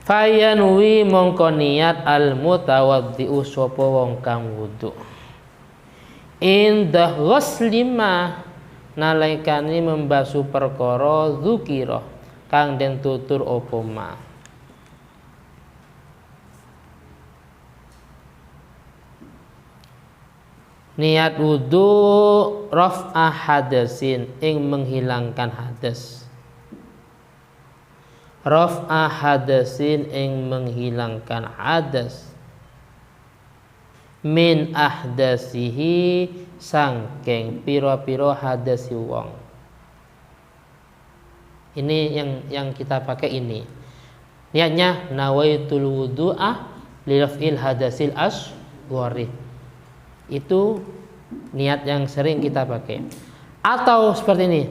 Fayanwi mongko niat al mutawaddi'u sapa wong kang wudu indah ghuslima nalaikane membasuh perkara dzukira kang den tutur apa ma. Niat wudu raf'a hadasin ing menghilangkan hadas. Raf'a hadasin ing menghilangkan hadas. Min ahdasihi sangking piro-piro hadasi wong. Ini yang kita pakai ini. Niatnya nawaitul wudu'ah liraf'il hadasil asghari. Itu niat yang sering kita pakai. Atau seperti ini,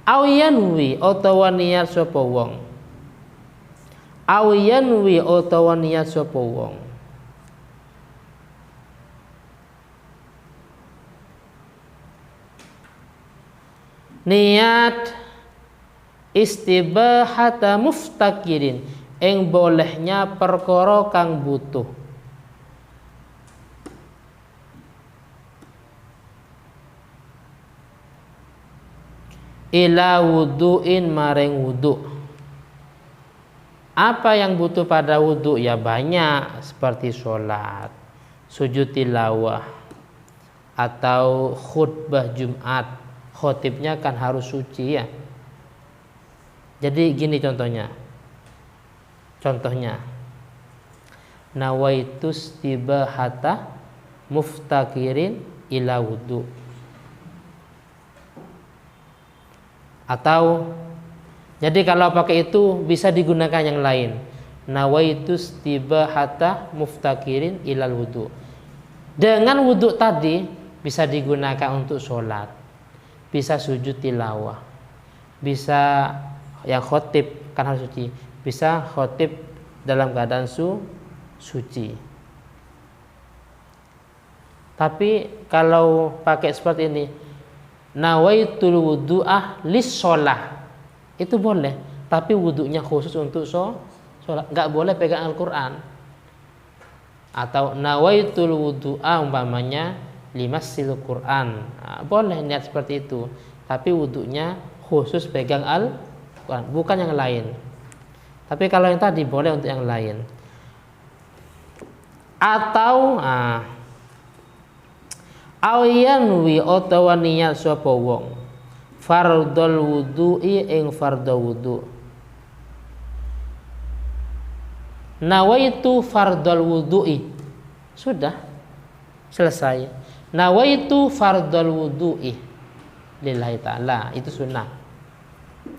awiyanwi utawa niat sapa wong. Awiyanwi utawa niat sapa wong. Niat istibahata muftakirin ing bolehnya perkara kang butuh. Ila wudu'in maring wudu'. Apa yang butuh pada wudu'? Ya banyak, seperti sholat, sujud tilawah, atau khutbah Jumat. Khotibnya kan harus suci ya. Jadi gini contohnya. Nawaitus tibahata muftakirin ila wudu'. Atau jadi kalau pakai itu bisa digunakan yang lain. Nawaitus tibahata muftakirin ilal wudu. Dengan wudu tadi bisa digunakan untuk sholat, bisa sujud tilawah, bisa yang khotib kan harus suci, bisa khotib dalam keadaan suci. Tapi kalau pakai seperti ini, nawaitul wudu'ah lis sholah, itu boleh, tapi wudunya khusus untuk sholat, nggak boleh pegang Al-Quran. Atau nawaitul wudu'ah umpamanya limassil Quran, nah, boleh niat seperti itu, tapi wudunya khusus pegang Al-Quran, bukan yang lain. Tapi kalau yang tadi boleh untuk yang lain. Atau awiyanwi utawa niat sapa wong fardhul wudu'i ing fardhu wudu. Nawaitu fardhul wudu'i, sudah selesai. Nawaitu fardhul wudu'i lillahi ta'ala, itu sunnah.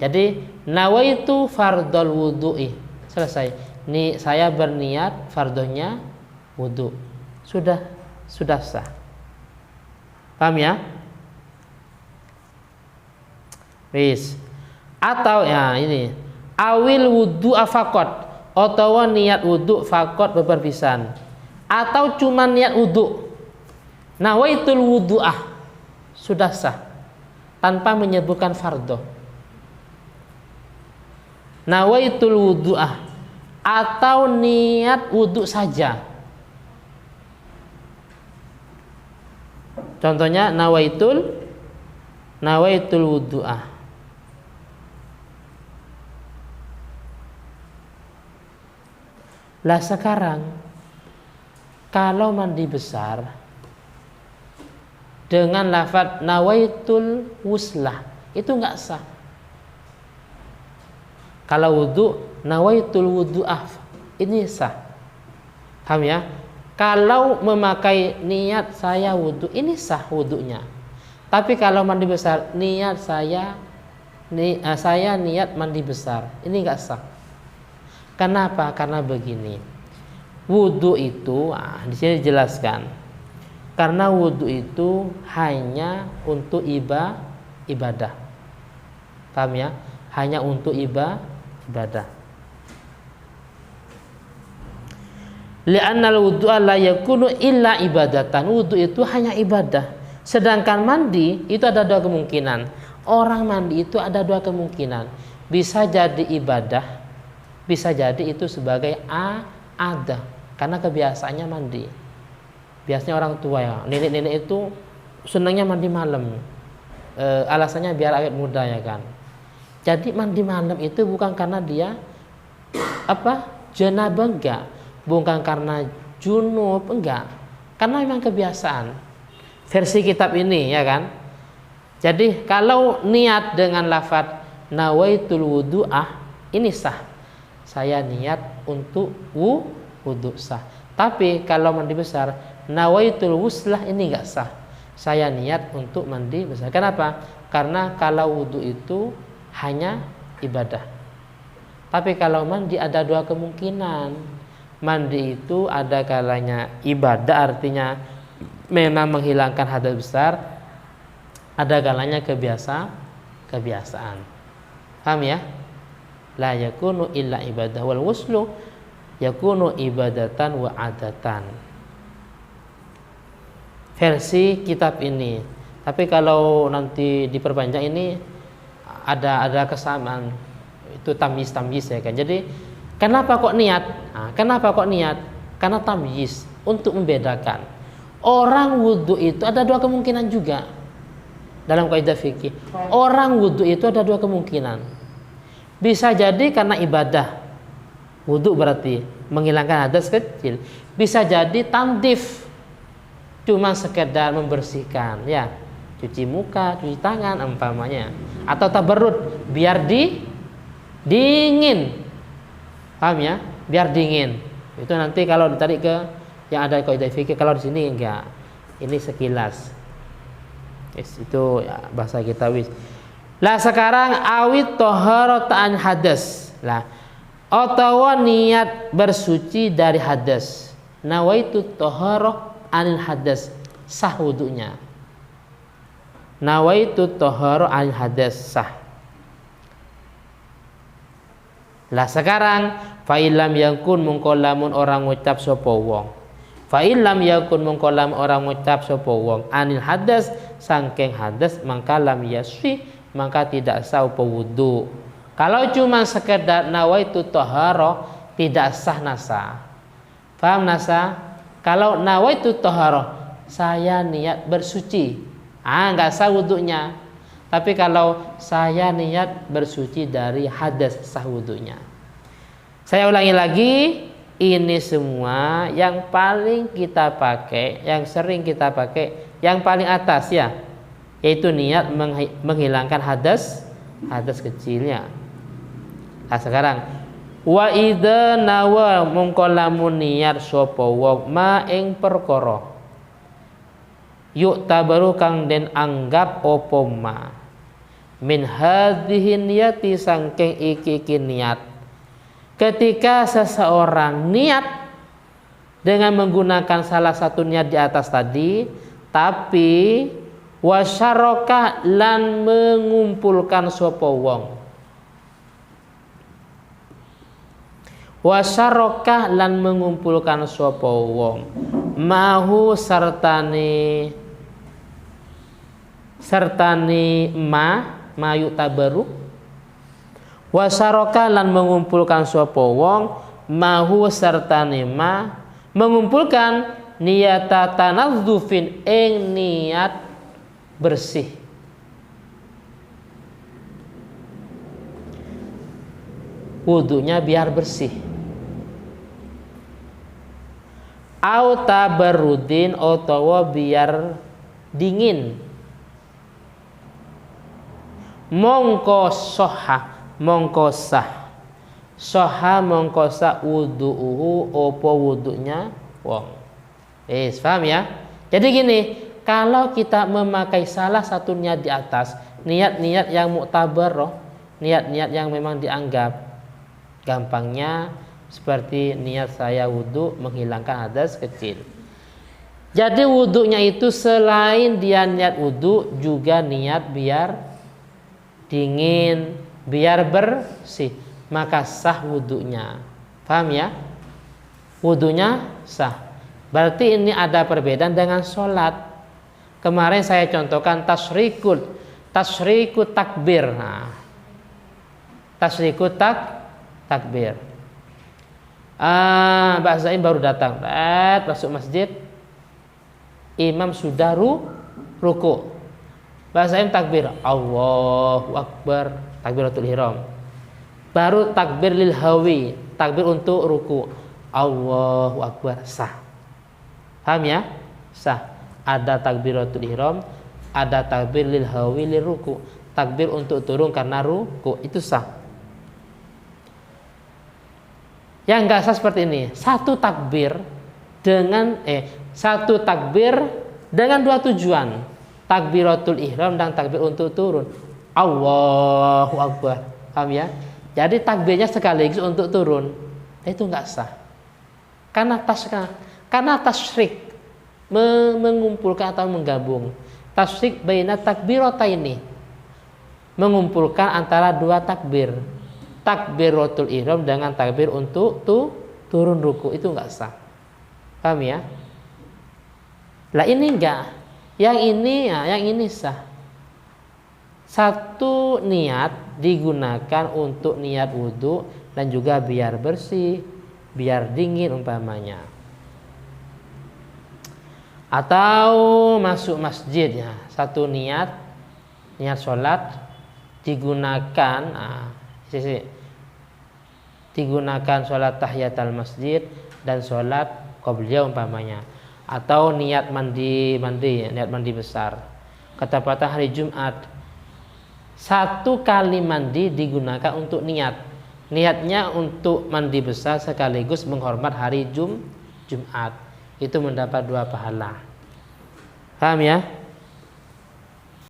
Jadi nawaitu fardhul wudu'i, selesai. Nih saya berniat fardhunya wudu, sudah sah. Paham ya? Wis. Atau ya ini, awil wudu afakot, atau niat wudu fakot beberpisan, atau cuma niat wudu. Nawaitul wudu'ah, sudah sah tanpa menyebutkan fardhu. Nawaitul wudu'ah, atau niat wudu saja. Contohnya nawaitul wudu'ah. Lah sekarang kalau mandi besar dengan lafaz nawaitul wuslah itu enggak sah. Kalau wudu nawaitul wudu'ah ini sah. Paham ya? Kalau memakai niat saya wudu, ini sah wudunya. Tapi kalau mandi besar, niat saya niat mandi besar, ini enggak sah. Kenapa? Karena begini. Wudu itu, di sini dijelaskan. Karena wudu itu hanya untuk ibadah. Paham ya? Hanya untuk ibadah. Li'annal wudu'a la yakunu illa ibadatan. Wudu itu hanya ibadah. Sedangkan mandi itu ada dua kemungkinan. Orang mandi itu ada dua kemungkinan. bisa jadi ibadah, bisa jadi itu sebagai ada, karena kebiasaannya mandi. Biasanya orang tua ya, nenek-nenek itu senangnya mandi malam, alasannya biar awet muda ya kan. Jadi mandi malam itu bukan karena dia janabah, enggak, bukan karena junub, enggak, karena memang kebiasaan. Versi kitab ini ya kan. Jadi kalau niat dengan lafadz nawaitul wudu'ah, ini sah. Saya niat untuk wudu sah. Tapi kalau mandi besar, nawaitul wuslah, ini enggak sah. Saya niat untuk mandi besar. Kenapa? Karena kalau wudu itu hanya ibadah. Tapi kalau mandi ada dua kemungkinan. Mandi itu ada kalanya ibadah, artinya memang menghilangkan hadas besar. Ada kalanya kebiasaan. Paham ya? La yakunu illa ibadah wal wuslu yakunu ibadatan wa adatan. Versi kitab ini. Tapi kalau nanti diperpanjang ini ada kesamaan, itu tamyiz ya kan. Jadi kenapa kok niat? Kenapa kok niat? Karena tamyiz, untuk membedakan. Orang wudu itu ada dua kemungkinan juga. Dalam kaidah fikih, orang wudu itu ada dua kemungkinan. Bisa jadi karena ibadah. Wudu berarti menghilangkan hadas kecil. Bisa jadi tandif, cuma sekedar membersihkan ya, cuci muka, cuci tangan umpamanya, atau tabarrud biar dingin. Paham ya? Biar dingin. Itu nanti kalau ditarik ke yang ada kaidah fikih, kalau di sini enggak. Ini sekilas. Itu ya, bahasa kita wis. Lah sekarang awit taharatan hadas. Lah atawa niat bersuci dari hadas. Nawaitu taharah anil hadas, sah wudunya. Nawaitu taharah anil hadas, sah. Lah sekarang fa illam yakun mungko lamun orang ngucap sapa wong. Fa illam yakun mungko lamun orang ngucap sapa wong anil hadas saking hadas, mangka lam yasfi, maka tidak sah apa wudu. Kalau cuma sekedar nawaitu taharah tidak sah nasa. Paham nasa? Kalau nawaitu taharah saya niat bersuci, enggak sah wudunya. Tapi kalau saya niat bersuci dari hadas, sah wudunya. Saya ulangi lagi, ini semua yang paling kita pakai, yang sering kita pakai, yang paling atas ya, yaitu niat menghilangkan hadas kecilnya. Nah sekarang wa idza nawa mongko lamun niat sapa wong ma ing perkara yuk tabaru kang den anggap apa ma min hadhihi niyati sangking iki niat. Ketika seseorang niat dengan menggunakan salah satu niat di atas tadi, tapi wasyaraka lan mengumpulkan sapa wong, wasyaraka lan mengumpulkan sapa wong mahu sertani mayu tabaru, wasyaraka lan mengumpulkan sapa wong mahu sertani mengumpulkan niyata tanadzufin ing niat bersih. Wudunya biar bersih. Au tabarrudin utawa biar dingin. Mongko sah wudu'uhu opo wudunya wong. Paham ya? Jadi gini, kalau kita memakai salah satu niat di atas, niat-niat yang mu'tabarah, niat-niat yang memang dianggap, gampangnya seperti niat saya wudu menghilangkan hadas kecil. Jadi wudunya itu selain dia niat wudu, juga niat biar dingin, biar bersih, maka sah wudunya. Paham ya? Wudunya sah. Berarti ini ada perbedaan dengan sholat. Kemarin saya contohkan tasyrikut takbir. Tasyriku takbir. Mbak Zain baru datang, masuk masjid, imam sudah ruku. Mbak Zain takbir, Allahu Akbar, takbiratul ihram. Baru takbir lil hawi, takbir untuk ruku, Allahu Akbar, sah. Paham ya? Sah. Ada takbiratul ihram, ada takbir lil hawi lil ruku, takbir untuk turun karena ruku, itu sah. Yang enggak sah seperti ini, satu takbir dengan dua tujuan, takbiratul ihram dan takbir untuk turun, Allahu Akbar. Paham ya? Jadi takbirnya sekaligus untuk turun, itu enggak sah. Karena tasyrik mengumpulkan atau menggabung, tasyrik baina takbirataini, mengumpulkan antara dua takbir, takbiratul ihram dengan takbir untuk turun ruku, itu enggak sah. Paham ya? Lah ini enggak. Yang ini sah. Satu niat digunakan untuk niat wudu dan juga biar bersih, biar dingin umpamanya. Atau masuk masjid ya, satu niat sholat digunakan digunakan sholat tahiyatul masjid dan sholat qobliyah umpamanya, atau niat mandi besar. Ketepatan hari Jumat, satu kali mandi digunakan untuk niatnya untuk mandi besar sekaligus menghormat hari Jumat, itu mendapat 2 pahala. Paham ya?